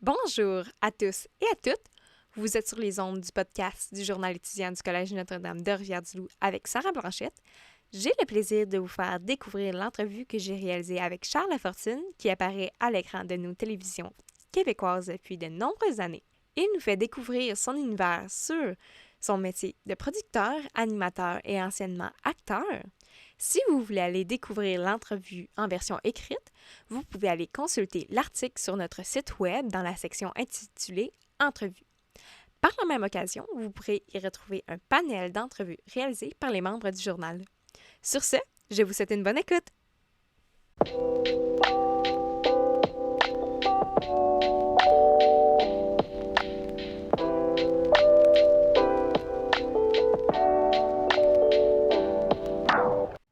Bonjour à tous et à toutes. Vous êtes sur les ondes du podcast du journal étudiant du Collège Notre-Dame de Rivière-du-Loup avec Sarah Blanchette. J'ai le plaisir de vous faire découvrir l'entrevue que j'ai réalisée avec Charles Lafortune qui apparaît à l'écran de nos télévisions québécoises depuis de nombreuses années. Il nous fait découvrir son univers sur son métier de producteur, animateur et anciennement acteur. Si vous voulez aller découvrir l'entrevue en version écrite, vous pouvez aller consulter l'article sur notre site web dans la section intitulée Entrevue. Par la même occasion, vous pourrez y retrouver un panel d'entrevues réalisées par les membres du journal. Sur ce, je vous souhaite une bonne écoute.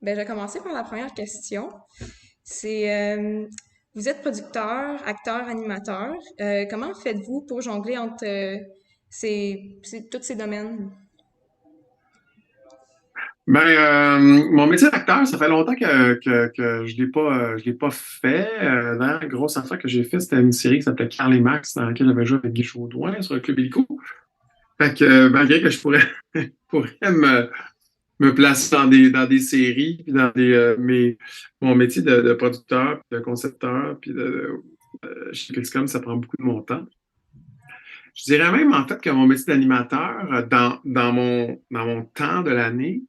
Je vais commencer par la première question. Vous êtes producteur, acteur, animateur. Comment faites-vous pour jongler entre tous ces domaines? Mon métier d'acteur, ça fait longtemps que je l'ai pas fait. La grosse affaire que j'ai fait, c'était une série qui s'appelait Carl et Max, dans laquelle j'avais joué avec Guy Chaudouin sur le Club Illico. Fait que, malgré que je pourrais, pourrais me placer dans des séries, puis dans mon métier de producteur, puis de concepteur, chez Pixcom, ça prend beaucoup de mon temps. Je dirais même, en fait, que mon métier d'animateur, dans mon temps de l'année,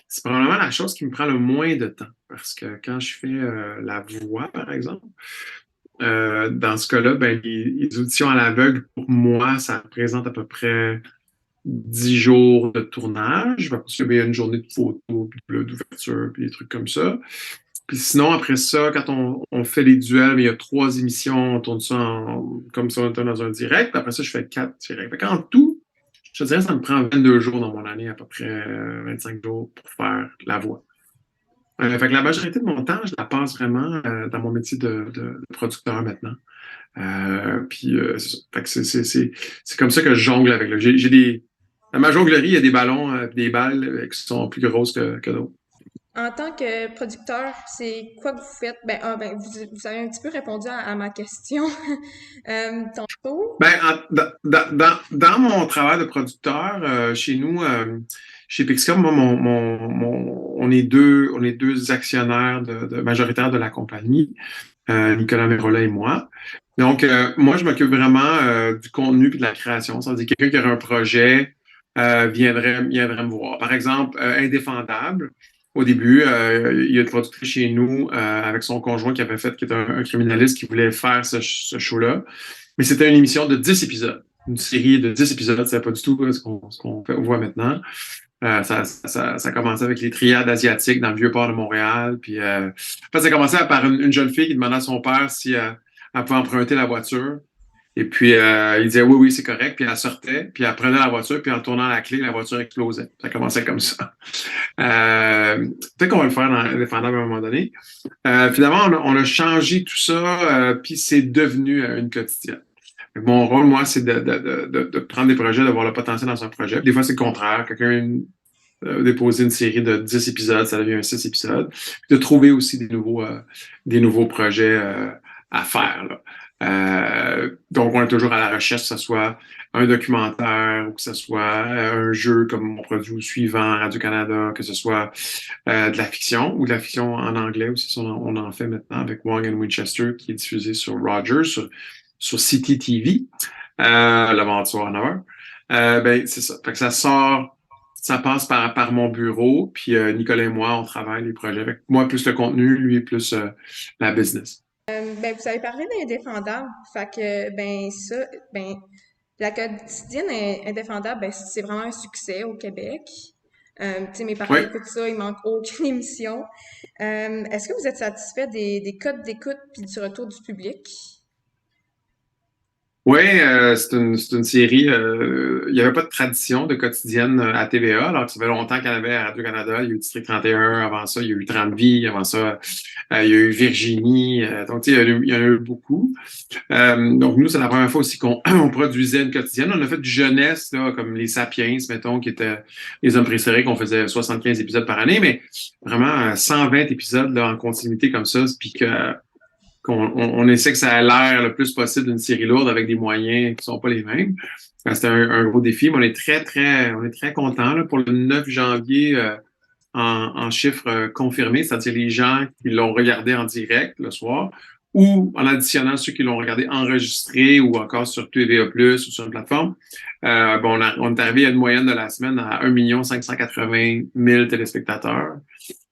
c'est probablement la chose qui me prend le moins de temps. Parce que quand je fais la voix, par exemple, dans ce cas-là, ben, les auditions à l'aveugle, pour moi, ça représente à peu près 10 jours de tournage. Parce qu'il y a une journée de photo, puis d'ouverture, puis des trucs comme ça. Puis sinon, après ça, quand on fait les duels, il y a 3 émissions, on tourne ça comme ça, on tourne dans un direct. Puis après ça, je fais 4 directs. Fait qu'en tout, je te dirais, ça me prend 22 jours dans mon année, à peu près 25 jours pour faire la voix. Fait que la majorité de mon temps, je la passe vraiment dans mon métier de producteur maintenant. C'est ça. Fait que c'est comme ça que je jongle avec. Dans ma jonglerie, il y a des ballons, des balles qui sont plus grosses que d'autres. En tant que producteur, c'est quoi que vous faites? Vous avez un petit peu répondu à ma question tantôt. Dans mon travail de producteur, chez nous, chez Pixcom, moi, on est deux actionnaires majoritaires de la compagnie, Nicolas Merola et moi. Donc, moi, je m'occupe vraiment du contenu et de la création. Ça veut dire quelqu'un qui aurait un projet viendrait me voir. Par exemple, Indéfendable. Au début, il y a une productrice chez nous avec son conjoint qui est un criminaliste qui voulait faire ce show-là. Mais c'était une émission de 10 épisodes. Une série de 10 épisodes, c'est pas du tout ce qu'on voit maintenant. Ça commençait avec les triades asiatiques dans le vieux port de Montréal. En fait, ça commençait par une jeune fille qui demandait à son père si elle pouvait emprunter la voiture. Et puis, il disait oui, oui, c'est correct. Puis elle sortait, puis elle prenait la voiture, puis en tournant la clé, la voiture explosait. Ça commençait comme ça. Peut-être qu'on va le faire dans Indéfendable à un moment donné. Finalement, on a changé tout ça, puis c'est devenu une quotidienne. Mon rôle, moi, c'est de prendre des projets, de voir le potentiel dans un projet. Des fois, c'est le contraire. Quelqu'un déposer une série de 10 épisodes, ça devient un 6 épisodes. Puis de trouver aussi des nouveaux projets à faire. Là. Donc, on est toujours à la recherche, que ce soit un documentaire ou que ce soit un jeu comme mon produit au suivant, Radio-Canada, que ce soit de la fiction ou de la fiction en anglais aussi. On en fait maintenant avec Wong and Winchester qui est diffusé sur Rogers, sur City TV, l'aventure en heure. C'est ça. Fait que ça passe par mon bureau, puis Nicolas et moi, on travaille les projets. Avec moi, plus le contenu, lui, plus la business. Vous avez parlé d'indéfendable. La quotidienne indéfendable, c'est vraiment un succès au Québec. Mes parents Oui. écoutent ça, il manque aucune émission. Est-ce que vous êtes satisfait des codes d'écoute puis du retour du public? Oui, c'est une série. Il n'y avait pas de tradition de quotidienne à TVA, alors que ça fait longtemps qu'il y en avait à Radio-Canada. Il y a eu District 31, avant ça, il y a eu 30 Vie, avant ça, il y a eu Virginie. Donc, tu sais, il y en a eu beaucoup. Donc, nous, c'est la première fois aussi qu'on on produisait une quotidienne. On a fait du jeunesse, là, comme les Sapiens, mettons, qui étaient les hommes préférés, qu'on faisait 75 épisodes par année, mais vraiment 120 épisodes là, en continuité comme ça, puis que qu'on essaie que ça ait l'air le plus possible d'une série lourde avec des moyens qui sont pas les mêmes. C'était un gros défi, mais on est très contents là, pour le 9 janvier en chiffres confirmés, c'est-à-dire les gens qui l'ont regardé en direct le soir, ou en additionnant ceux qui l'ont regardé enregistré ou encore sur TVA+, ou sur une plateforme. On est arrivé à une moyenne de la semaine à 1 580 000 téléspectateurs,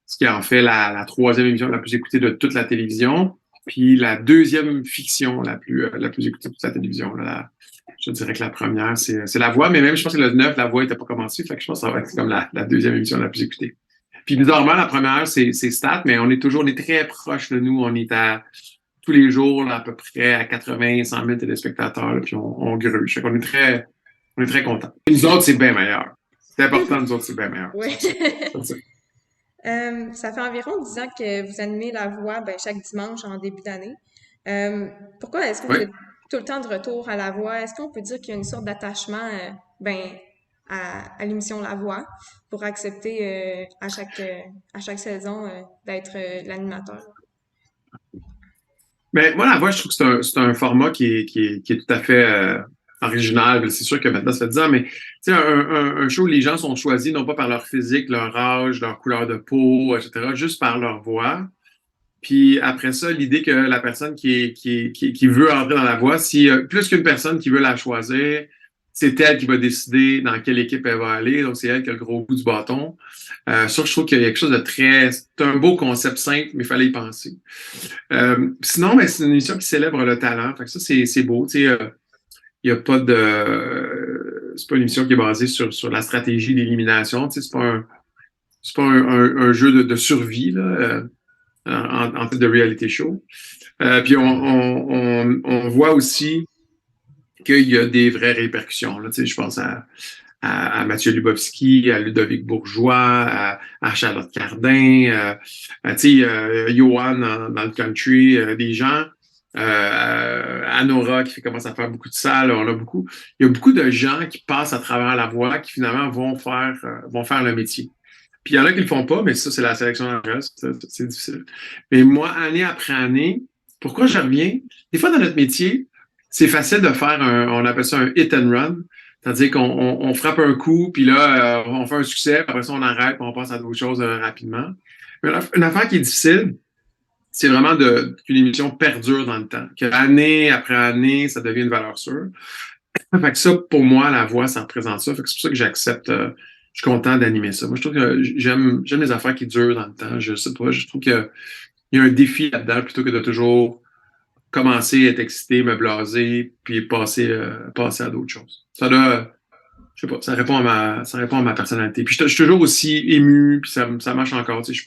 ce qui en fait la troisième émission la plus écoutée de toute la télévision, puis la deuxième fiction la plus écoutée de toute la télévision. Là, je dirais que la première, c'est La Voix, mais même je pense que le 9, La Voix n'était pas commencée, fait que je pense que ça va être comme la deuxième émission la plus écoutée. Puis bizarrement, la première, c'est Stat, mais on est très proche de nous. On est à tous les jours là, à peu près à 80, 100 000 téléspectateurs, là, puis on gruge. Fait qu'on on est très contents. Nous autres, c'est bien meilleur. C'est important, nous autres, c'est bien meilleur. Oui. Ça. Ça fait environ 10 ans que vous animez La Voix chaque dimanche en début d'année. Pourquoi est-ce que vous Oui. êtes tout le temps de retour à La Voix? Est-ce qu'on peut dire qu'il y a une sorte d'attachement à l'émission La Voix pour accepter à chaque saison d'être l'animateur? Mais moi, La Voix, je trouve que c'est un format qui est tout à fait original. C'est sûr que maintenant, ça fait 10 ans, mais un show où les gens sont choisis non pas par leur physique, leur âge, leur couleur de peau, etc., juste par leur voix. Puis après ça, l'idée que la personne qui veut entrer dans la voix, si plus qu'une personne qui veut la choisir, c'est elle qui va décider dans quelle équipe elle va aller. Donc, c'est elle qui a le gros bout du bâton. Ça, je trouve qu'il y a quelque chose de très... C'est un beau concept simple, mais il fallait y penser. Sinon, ben, c'est une émission qui célèbre le talent. Fait que ça, c'est beau. Il n'y a pas de... c'est pas une émission qui est basée sur la stratégie d'élimination. C'est pas un jeu de survie, là. En tête de reality show. Puis on voit aussi qu'il y a des vraies répercussions. Là. Je pense à Mathieu Lubowski, à Ludovic Bourgeois, à Charlotte Cardin, Johan dans le country, des gens, Anora qui commence à faire beaucoup de salles. Il y a beaucoup de gens qui passent à travers la voie qui finalement vont faire le métier. Puis il y en a qui le font pas, mais ça, c'est la sélection naturelle, c'est difficile. Mais moi, année après année, pourquoi je reviens? Des fois, dans notre métier, c'est facile de faire on appelle ça un hit and run. C'est-à-dire qu'on frappe un coup, puis là, on fait un succès, puis après ça, on arrête, puis on passe à d'autres choses rapidement. Mais une affaire qui est difficile, c'est vraiment qu'une émission perdure dans le temps. Que année après année, ça devient une valeur sûre. Fait que ça, pour moi, La Voix, ça représente ça. Fait que c'est pour ça que j'accepte... je suis content d'animer ça. Moi, je trouve que j'aime les affaires qui durent dans le temps. Je sais pas, je trouve qu'il y a un défi là-dedans plutôt que de toujours commencer à être excité, me blaser, puis passer à d'autres choses. Ça doit, je sais pas, ça répond à ma personnalité. Puis je suis toujours aussi ému, puis ça marche encore. Tu sais, je suis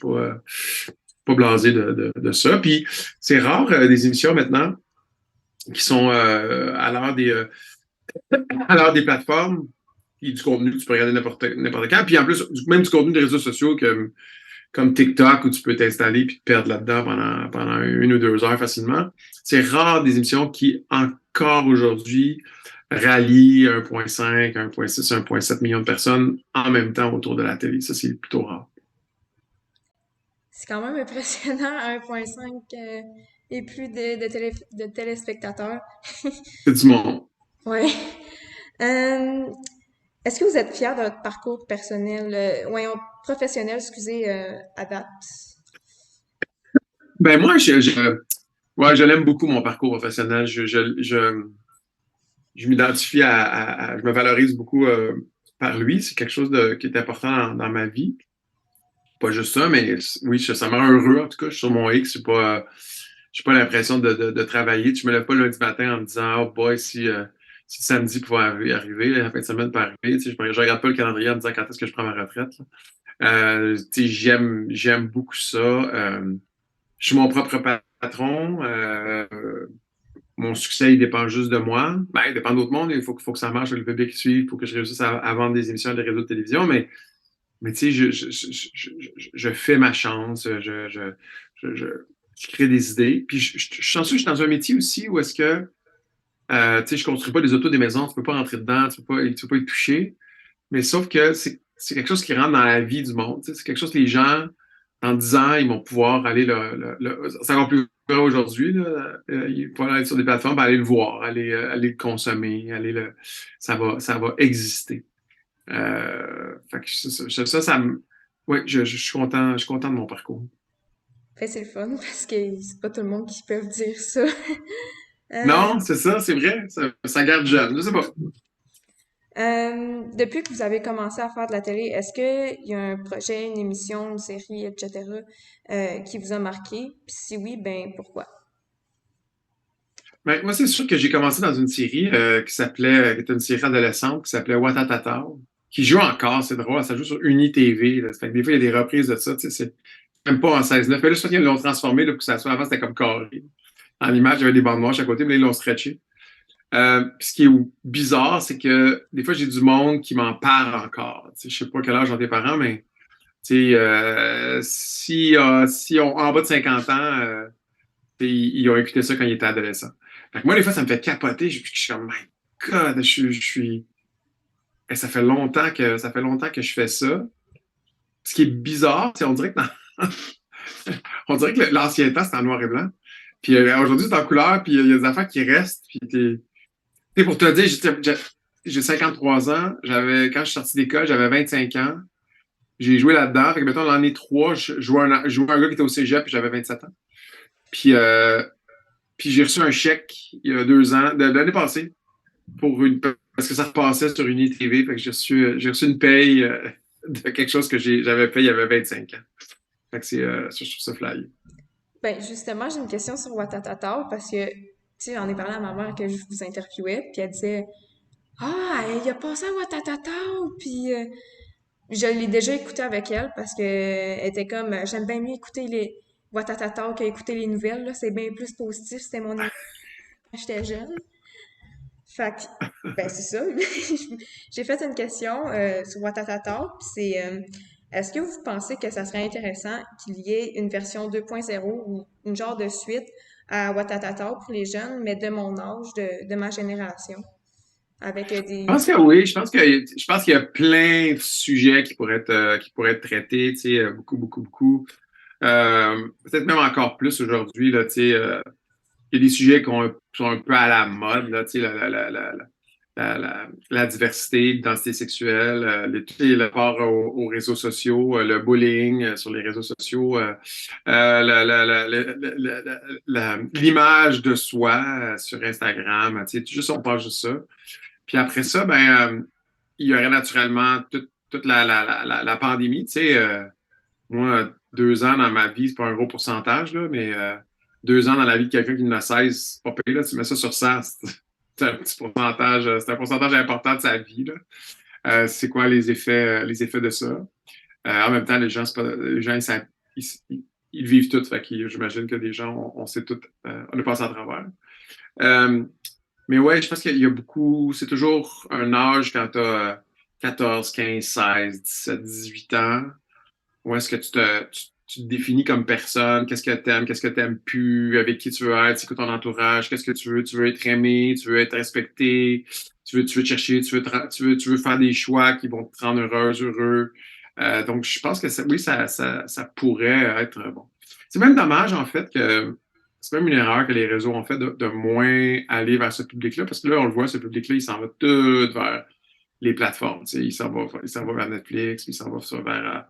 pas blasé de ça. Puis c'est rare des émissions maintenant qui sont à l'heure des plateformes puis du contenu que tu peux regarder n'importe quand. Puis en plus, même du contenu des réseaux sociaux comme TikTok où tu peux t'installer puis te perdre là-dedans pendant 1 ou 2 heures facilement. C'est rare des émissions qui, encore aujourd'hui, rallient 1,5, 1,6, 1,7 millions de personnes en même temps autour de la télé. Ça, c'est plutôt rare. C'est quand même impressionnant, 1,5 et plus de téléspectateurs. C'est du monde. Oui. Est-ce que vous êtes fier de votre parcours personnel, professionnel, excusez, à date? Ben moi, je l'aime beaucoup, mon parcours professionnel. Je m'identifie je me valorise beaucoup par lui. C'est quelque chose qui est important dans ma vie. Pas juste ça, mais oui, ça me rend heureux. En tout cas, je suis sur mon X. J'ai pas l'impression de travailler. Je me lève pas le lundi matin en me disant, oh boy, si samedi pouvait arriver, la fin de semaine peut arriver. Je regarde pas le calendrier en me disant quand est-ce que je prends ma retraite. J'aime beaucoup ça. Je suis mon propre patron. Mon succès, il dépend juste de moi. Ben, il dépend d'autres mondes. Il faut que ça marche, le public suive. Il faut que je réussisse à vendre des émissions à des réseaux de télévision. Mais tu sais, je fais ma chance. Je crée des idées. Puis je suis chanceux, je suis dans un métier aussi où est-ce que tu sais, je construis pas des autos, des maisons, tu peux pas rentrer dedans, tu peux pas y toucher. Mais sauf que c'est quelque chose qui rentre dans la vie du monde. Tu sais, c'est quelque chose que les gens dans 10 ans, ils vont pouvoir aller c'est encore plus vrai aujourd'hui, là, ils vont aller sur des plateformes, aller le voir, aller le consommer, ça va exister. Fait que ouais, je suis content de mon parcours. Fait c'est le fun parce que c'est pas tout le monde qui peut dire ça. Euh, Non, c'est ça, c'est vrai, ça garde jeune, je sais pas. Depuis que vous avez commencé à faire de la télé, est-ce qu'il y a un projet, une émission, une série, etc., qui vous a marqué? Puis si oui, ben pourquoi? Ben, moi, c'est sûr que j'ai commencé dans une série qui était une série adolescente qui s'appelait Watatata, qui joue encore, c'est drôle, ça joue sur UniTV. Là. Ça fait que des fois, il y a des reprises de ça, tu sais, c'est même pas en 16-9. Mais là, je pense qu'ils l'ont transformé là, pour que ça soit avant, c'était comme carré. En l'image, il y avait des bandes noires à côté, mais là, ils l'ont stretché. Ce qui est bizarre, c'est que des fois, j'ai du monde qui m'en parle encore. Tu sais, je sais pas quel âge ont tes parents, mais tu sais, si on en bas de 50 ans, ils ont écouté ça quand ils étaient adolescents. Fait que moi, des fois, ça me fait capoter. Je suis comme, my God, je suis. Et ça fait longtemps que je fais ça. Ce qui est bizarre, c'est on dirait que on dirait que l'ancien temps, c'était en noir et blanc. Puis aujourd'hui, c'est en couleur, puis il y a des affaires qui restent. Puis pour te dire, j'ai 53 ans. Quand je suis sorti d'école, j'avais 25 ans. J'ai joué là-dedans. Fait que, mettons, l'année 3, je jouais un gars qui était au cégep, puis j'avais 27 ans. Puis, puis j'ai reçu un chèque il y a 2 ans, de l'année passée, parce que ça repassait sur UniTV. Fait que j'ai reçu une paye de quelque chose que j'avais fait il y avait 25 ans. Fait que je trouve ça fly. Ben justement, j'ai une question sur Watatata parce que, tu sais, j'en ai parlé à ma mère que je vous interviewais, puis elle disait ah, il a passé à Watatata, puis je l'ai déjà écouté avec elle parce que elle était comme j'aime bien mieux écouter les Watatata qu'écouter les nouvelles, là, c'est bien plus positif, c'était mon émission quand j'étais jeune. Fait que, ben c'est ça. J'ai fait une question sur Watatata, puis c'est est-ce que vous pensez que ça serait intéressant qu'il y ait une version 2.0 ou une genre de suite à Watatata pour les jeunes, mais de mon âge, de ma génération, avec Je des... pense que oui, je pense qu'il y a plein de sujets qui pourraient être traités, tu sais, beaucoup, beaucoup, beaucoup. Peut-être même encore plus aujourd'hui, là, tu sais, il y a des sujets sont un peu à la mode, là, tu sais, la diversité, l'identité sexuelle, le rapport aux réseaux sociaux, le bullying sur les réseaux sociaux, l'image de soi sur Instagram, tu sais, juste on parle juste ça. Puis après ça, il y aurait naturellement toute la pandémie, tu sais, moi, 2 ans dans ma vie, c'est pas un gros pourcentage, là, mais 2 ans dans la vie de quelqu'un qui en a 16, c'est pas payé, là, tu mets ça sur 100, c'est un petit pourcentage, c'est un pourcentage important de sa vie, là. C'est quoi les effets de ça? En même temps, les gens ils vivent tout, fait que j'imagine que des gens, on sait tout, on est passé à travers. Euh, mais ouais, je pense qu'il y a beaucoup, c'est toujours un âge quand tu as 14, 15, 16, 17, 18 ans. Où est-ce que tu te définis comme personne? Qu'est-ce que tu n'aimes plus? Avec qui tu veux être? C'est quoi ton entourage? Qu'est-ce que tu veux? Tu veux être aimé? Tu veux être respecté? Tu veux te chercher? Tu veux faire des choix qui vont te rendre heureuse, heureux? Donc, je pense que oui, ça pourrait être bon. C'est même dommage, en fait, que c'est même une erreur que les réseaux ont fait de moins aller vers ce public-là, parce que là, on le voit, ce public-là, il s'en va tout vers les plateformes. Tu sais, il s'en va vers Netflix, il s'en va vers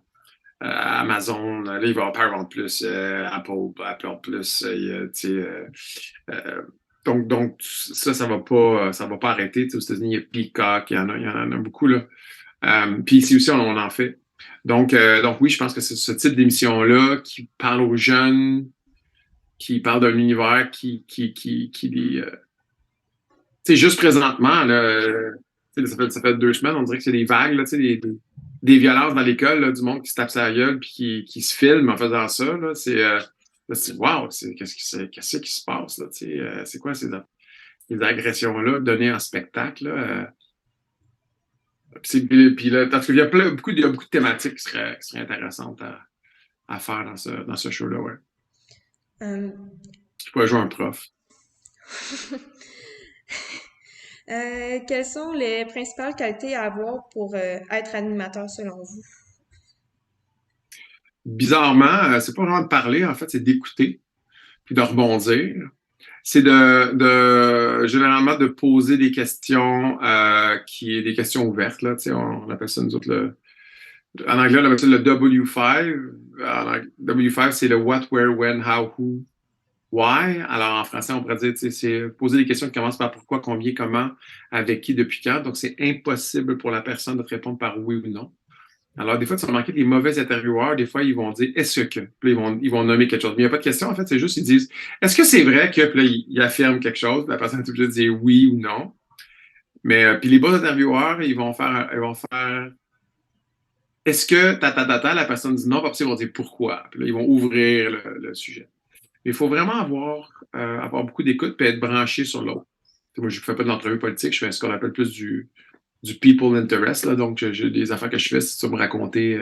Amazon, là, il va y avoir Paramount Plus, Apple Plus, tu sais, donc ça va pas arrêter. Tu sais, aux États-Unis, il y a Peacock, il y en a beaucoup, là. Puis ici aussi, on en fait. Donc oui, je pense que c'est ce type d'émission-là qui parle aux jeunes, qui parle d'un univers qui les. Tu sais, juste présentement, là, ça fait 2 semaines, on dirait que c'est des vagues, là, tu sais, des violences dans l'école, là, du monde qui se tape sa gueule puis qui se filme en faisant ça. Là, wow, qu'est-ce qui se passe, là, tu sais, c'est quoi ces agressions-là données en spectacle, là? Puis là, parce qu'il y a il y a beaucoup de thématiques qui seraient intéressantes à faire dans ce show-là, ouais. Euh, Je pourrais jouer un prof. Quelles sont les principales qualités à avoir pour être animateur selon vous? bizarrement, c'est pas vraiment de parler, en fait, c'est d'écouter, puis de rebondir. C'est généralement de poser des questions des questions ouvertes, là, on appelle ça nous autres en anglais, on appelle ça le W5. W5, c'est le what, where, when, how, who, why. Alors en français, on pourrait dire, c'est poser des questions qui commencent par pourquoi, combien, comment, avec qui, depuis quand. Donc c'est impossible pour la personne de te répondre par oui ou non. Alors, des fois, tu vas remarquer des mauvais intervieweurs, des fois, ils vont dire est-ce que? Puis là, ils vont nommer quelque chose. Mais il n'y a pas de question, en fait, c'est juste, ils disent est-ce que c'est vrai que? Puis là, ils affirment quelque chose, puis la personne est obligée de dire oui ou non. Mais, puis les bons intervieweurs, ils vont faire est-ce que, la personne dit non, puis après, ils vont dire pourquoi. Puis là, ils vont ouvrir le sujet. Mais il faut vraiment avoir beaucoup d'écoute puis être branché sur l'autre. Moi, je ne fais pas de l'entrevue politique, je fais ce qu'on appelle plus du people interest. Là. Donc, j'ai des affaires que je fais, c'est ça me raconter,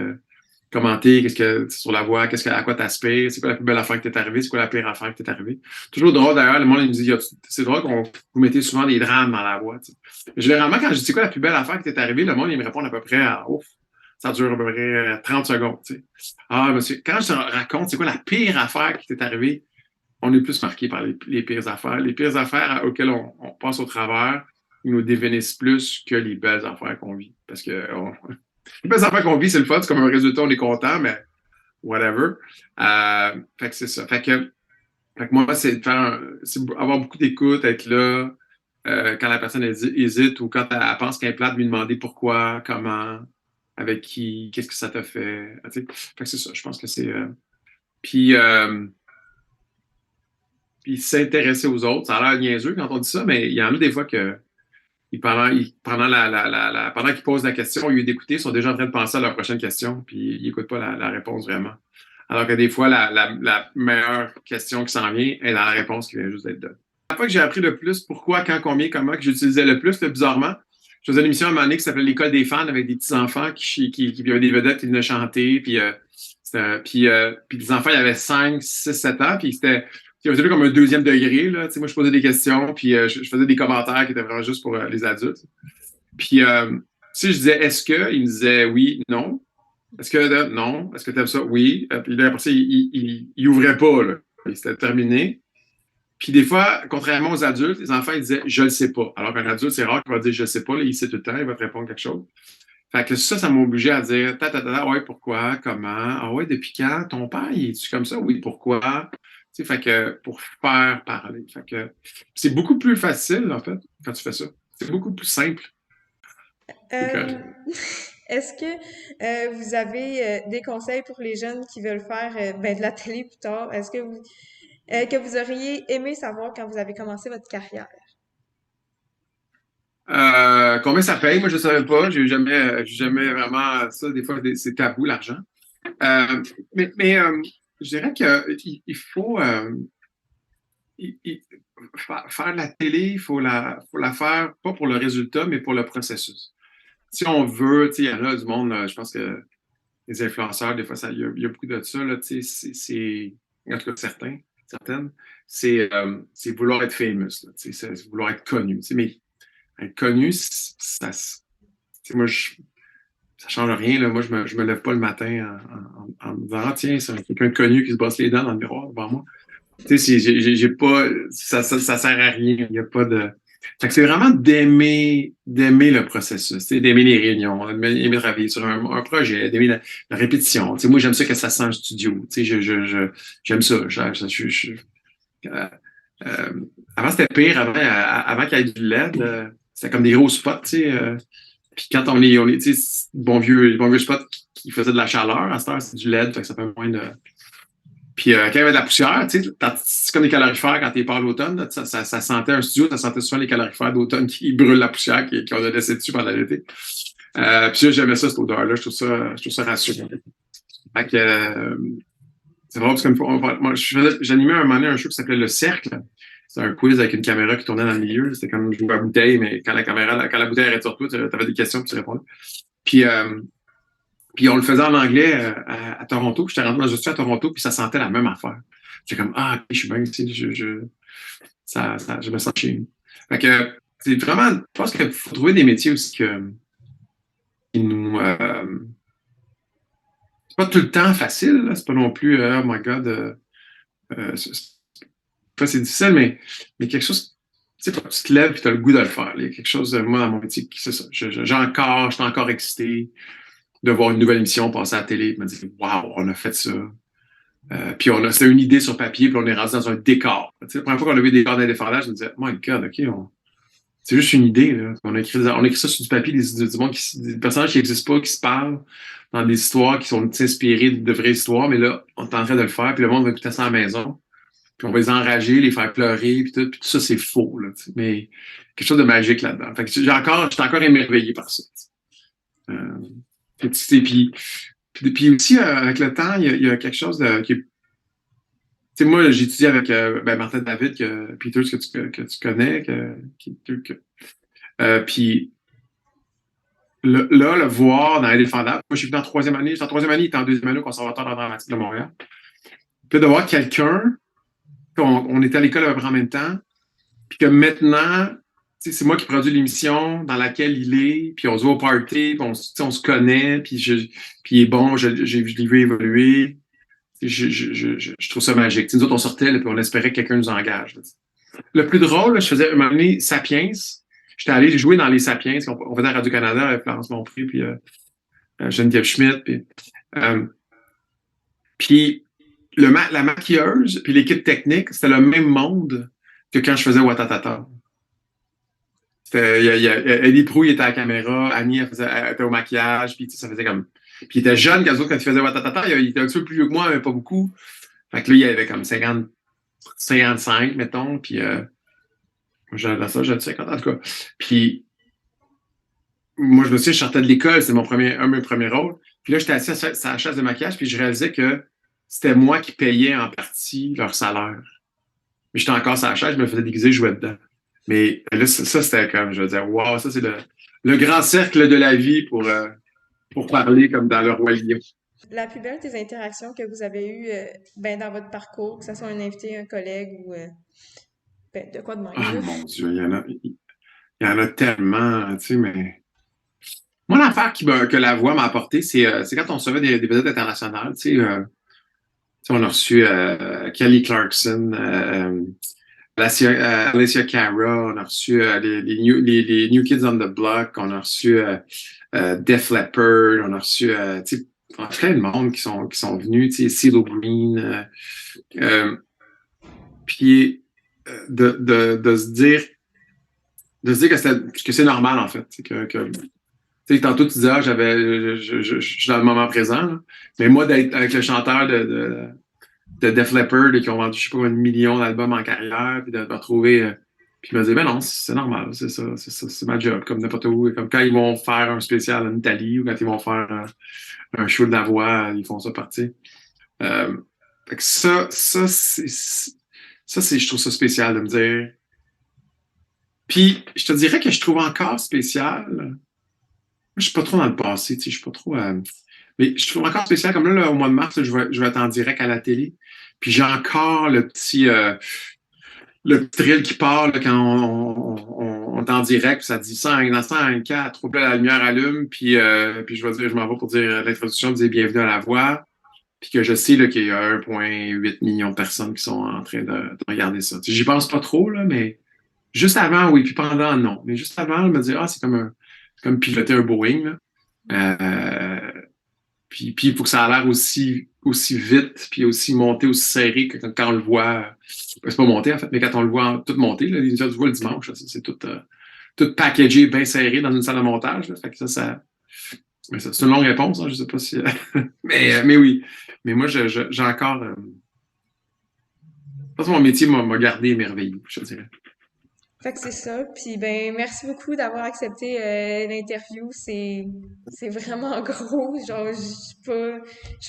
commenter, qu'est-ce que sur la voie, à quoi tu aspires, c'est quoi la plus belle affaire qui t'est arrivée, c'est quoi la pire affaire qui t'est arrivée. Toujours drôle d'ailleurs, le monde il me dit, c'est drôle qu'on vous mettez souvent des drames dans la voie. Tu sais. Généralement, quand je dis c'est quoi la plus belle affaire qui t'est arrivée, le monde il me répond à peu près à ouf. Ça dure à peu près 30 secondes. Tu sais. Ah, monsieur, quand je te raconte c'est quoi la pire affaire qui t'est arrivée, on est plus marqué par les pires affaires. Les pires affaires auxquelles on passe au travers, ils nous dévinissent plus que les belles affaires qu'on vit. Parce que les belles affaires qu'on vit, c'est le fun, c'est comme un résultat, on est content, mais whatever. Fait que c'est ça. Fait que moi, c'est avoir beaucoup d'écoute, être là quand la personne hésite ou quand elle pense qu'elle est plate, lui demander pourquoi, comment, avec qui, qu'est-ce que ça t'a fait. Fait que c'est ça, je pense que c'est... Puis s'intéresser aux autres. Ça a l'air niaiseux quand on dit ça, mais il y en a des fois que pendant qu'ils posent la question, au lieu d'écouter, ils sont déjà en train de penser à leur prochaine question, puis ils n'écoutent pas la réponse vraiment. Alors que des fois, la meilleure question qui s'en vient est dans la réponse qui vient juste d'être donnée. La fois que j'ai appris le plus, pourquoi, quand, combien, comment, que j'utilisais le plus, bizarrement, je faisais une émission à un moment donné qui s'appelait l'École des fans avec des petits-enfants qui avaient des vedettes qui venaient chanter, puis les enfants, ils avaient 5, 6, 7 ans, puis c'était un peu comme un deuxième degré. Là. Moi, je posais des questions, puis je faisais des commentaires qui étaient vraiment juste pour les adultes. Puis, si je disais est-ce que, il me disait oui, non. Est-ce que non? Est-ce que tu aimes ça? Oui. Puis là, après ça, il ouvrait pas. Là. C'était terminé. Puis des fois, contrairement aux adultes, les enfants, ils disaient je le sais pas. Alors qu'un adulte, c'est rare qu'il va dire je le sais pas. Là, il sait tout le temps, il va te répondre quelque chose. Fait que ça m'a obligé à dire ouais, pourquoi, comment, ah ouais, depuis quand, ton père, il est-tu comme ça? Oui, pourquoi? Tu sais, fait que pour faire parler. Fait que c'est beaucoup plus facile, en fait, quand tu fais ça. C'est beaucoup plus simple. Euh, Est-ce que vous avez des conseils pour les jeunes qui veulent faire de la télé plus tard? Est-ce que vous auriez aimé savoir quand vous avez commencé votre carrière? Combien ça paye? Moi, je ne savais pas. J'ai jamais vraiment ça. Des fois, c'est tabou, l'argent. Mais je dirais qu'il faut faire de la télé, il faut la faire pas pour le résultat, mais pour le processus. Si on veut, il y en a du monde, je pense que les influenceurs, des fois, il y a beaucoup de ça, là, en tout cas certaines, c'est vouloir être famous, là, c'est vouloir être connu. Mais être connu, moi, ça change rien. Là. Moi, je me lève pas le matin en me disant ah, tiens, c'est quelqu'un de connu qui se brosse les dents dans le miroir devant moi. J'ai pas. Ça sert à rien. Il n'y a pas de. Fait que c'est vraiment d'aimer le processus, d'aimer les réunions, d'aimer travailler sur un projet, d'aimer la répétition. Moi, j'aime ça que ça sent en studio. J'aime ça. Euh, euh, avant, c'était pire. Avant qu'il y ait du LED, c'était comme des gros spots. Puis quand on est tu sais, bon vieux spot qui faisait de la chaleur, à cette heure, c'est du LED, fait que ça fait moins de. Puis quand il y avait de la poussière, tu sais, c'est comme des calorifères quand t'es pas à l'automne, là, ça sentait un studio, ça sentait souvent les calorifères d'automne qui brûlent la poussière qu'on a laissé dessus pendant l'été. Puis j'aimais ça, cette odeur-là, je trouve ça rassurant. Fait que, c'est drôle parce que moi, j'animais un moment donné un show qui s'appelait Le Cercle. C'était un quiz avec une caméra qui tournait dans le milieu. C'était comme jouer à la bouteille, mais quand la bouteille arrêtait sur toi, tu avais des questions puis tu répondais. Puis on le faisait en anglais à Toronto. Puis j'étais rentré dans un studio à Toronto, puis ça sentait la même affaire. J'étais comme ah, je suis bien ici, je me sens chez nous. Fait que c'est vraiment, je pense qu'il faut trouver des métiers aussi qui nous. C'est pas tout le temps facile, là. C'est pas non plus, oh my God, c'est difficile, mais quelque chose, tu sais, quand tu te lèves et tu as le goût de le faire. Il y a quelque chose, moi, dans mon métier, c'est ça. Je suis encore excité de voir une nouvelle émission passer à la télé et me dire, waouh, on a fait ça. Puis c'était une idée sur papier, puis on est rendu dans un décor. Tu sais, la première fois qu'on a vu des décors d'indépendance, je me disais, my God, OK, c'est juste une idée. Là. On a écrit ça sur du papier, du monde des personnages qui n'existent pas, qui se parlent dans des histoires qui sont inspirées de vraies histoires, mais là, on est en train de le faire, puis le monde va écouter ça à la maison. Puis on va les enrager, les faire pleurer, puis tout ça, c'est faux. Là, mais quelque chose de magique là-dedans. Fait que je suis encore émerveillé par ça. Puis aussi, avec le temps, il y a quelque chose qui est. Tu sais, moi, j'ai étudié avec Martin David, Peters, que tu connais, puis là, le voir dans Indéfendable, moi, je suis venu en troisième année. J'étais en troisième année, il était en deuxième année au Conservatoire d'art dramatique de Montréal. Puis de voir quelqu'un, on était à l'école à peu près en même temps, puis que maintenant, c'est moi qui produis l'émission dans laquelle il est, puis on se voit au party, puis on se connaît, puis il est bon, je l'ai vu évoluer. Je trouve ça magique. Nous autres, on sortait, là, puis on espérait que quelqu'un nous engage. Là. Le plus drôle, là, je faisais un moment donné Sapiens. J'étais allé jouer dans les Sapiens, on faisait à Radio-Canada avec Florence Lompré, puis Geneviève Schmidt. Puis la maquilleuse, puis l'équipe technique, c'était le même monde que quand je faisais Watatata. Eddie Proulx était à la caméra, Annie elle était au maquillage, puis ça faisait comme. Puis il était jeune quand il faisait Watatata, il était un petit peu plus vieux que moi, mais pas beaucoup. Fait que là, il avait comme 55, mettons, puis j'avais ça, j'avais 50 en tout cas. Puis moi, je me souviens, je sortais de l'école, c'était un de mes premiers rôles. Puis là, j'étais assis à la chaise de maquillage, puis je réalisais que c'était moi qui payais en partie leur salaire. Mais j'étais encore sur la chaise, je me faisais déguiser, je jouais dedans. Mais là, ça c'était comme, je veux dire, wow, ça c'est le grand cercle de la vie pour parler comme dans le Roi Lion. La plus belle des interactions que vous avez eues dans votre parcours, que ce soit un invité, un collègue ou de quoi de même? Oh mon Dieu, il y en a tellement, tu sais, mais. Moi, l'affaire que la voix m'a apporté, c'est quand on recevait des vedettes internationales, tu sais, on a reçu Kelly Clarkson, Alicia Cara, on a reçu les New Kids on the Block, on a reçu Def Leppard, on a reçu plein de monde qui sont venus, CeeLo Green. Puis de se dire que c'est normal, en fait. Tantôt, tu disais, je suis dans le moment présent, là. Mais moi, d'être avec le chanteur de Def Leppard qui ont vendu, je sais pas, 1 million d'albums en carrière, puis de me retrouver. Puis me dire, ben non, c'est normal, c'est ça, c'est ma job, comme n'importe où. Comme quand ils vont faire un spécial en Italie ou quand ils vont faire un show de la voix, ils font ça partir. Fait que ça, je trouve ça spécial de me dire. Puis, je te dirais que je trouve encore spécial. Moi, je suis pas trop dans le passé, tu sais, je suis pas trop. Mais je trouve encore spécial, comme là, au mois de mars, je vais être en direct à la télé. Puis j'ai encore le petit thrill qui part là, quand on est en direct, puis ça dit 100, 104, puis là, la lumière allume, puis je m'en vais pour dire l'introduction, dire bienvenue à la voix, puis que je sais là, qu'il y a 1,8 million de personnes qui sont en train de regarder ça. J'y pense pas trop, là, mais juste avant, oui, puis pendant, non. Mais juste avant, je me dis, c'est comme piloter un Boeing, là. Puis il faut que ça a l'air aussi vite, puis aussi monté, aussi serré que quand on le voit. C'est pas monté, en fait, mais quand on le voit tout monté, là, tu vois le dimanche, là, c'est tout packagé, bien serré dans une salle de montage. Là, fait que mais c'est une longue réponse, hein, je sais pas si. mais oui. Mais moi, j'ai encore. Je pense que mon métier m'a gardé émerveillé, je dirais. Fait que c'est ça. Puis merci beaucoup d'avoir accepté l'interview. C'est vraiment gros. Genre, je sais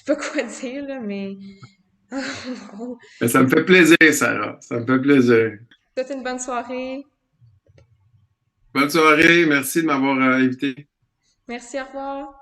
pas quoi dire là, mais gros. Ça me fait plaisir, Sarah. Ça me fait plaisir. C'était une bonne soirée. Bonne soirée. Merci de m'avoir invité. Merci, au revoir.